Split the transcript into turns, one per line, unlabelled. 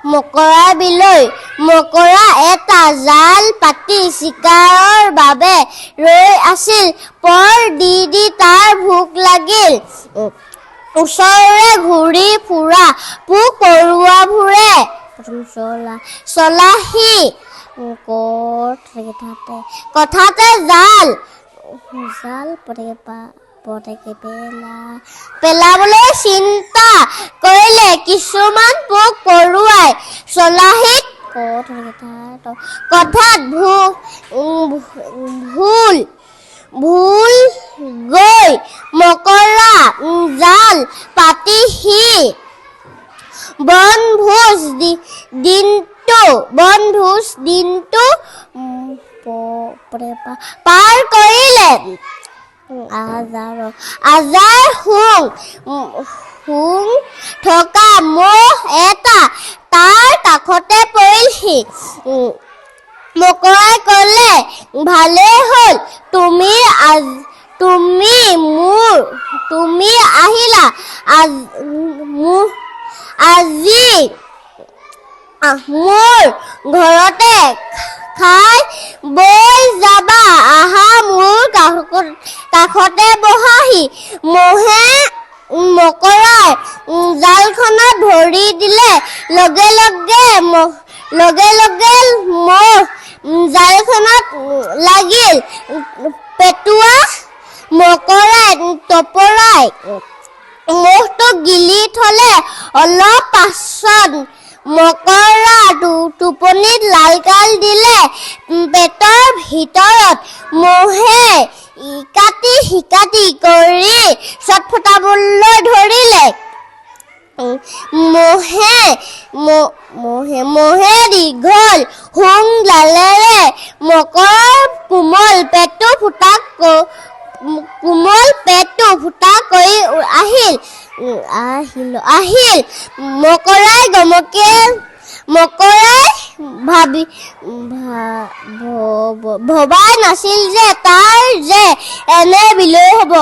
মকৰা বিলৈ মকৰা এটা জাল পাতি চিকাৰৰ বাবে ৰৈ আছিল পৰ দি তাৰ ভোক লাগিল ওচৰৰে ঘূৰি ফুৰা পোক পৰুৱাবোৰে চলাহি কথাতে জাল পেলাবলৈ চিন্তা কৰিলে কিছুমান পোক পৰুৱাই চলাহিত কথাত ভুল গৈ মকৰা জাল পাতিহি বনভোজ দিনটো পাৰ কৰিলে আজাৰ শুং থকা মহ এটা তাৰ কাষতে পৰিলহি মকৰাই ক'লে ভালেই হ'ল তুমি আহিলা আজি মোৰ ঘৰতে খাই বৈ যাবা আহা মোৰ কাষতে বহাহি মহে মকৰাই জালখনত ধৰি দিলে লগে লগে মহ জালখনত লাগিল পেটুৱা মকৰাই তপৰাই মহটো গিলি থলে অলপ পাছত মকৰা টোপনিত লালকাল দিলে পেটৰ ভিতৰত মহে ইকাতি কৰি চটফটাবলৈ ধৰিলে মহে দীঘল শুং ডালেৰে মকৰাৰ কোমল পেটটো ফুটা কৰি আহিল মকৰাই ভবাই নাছিল যে তাৰ যে এনে বিলৈ হ'ব।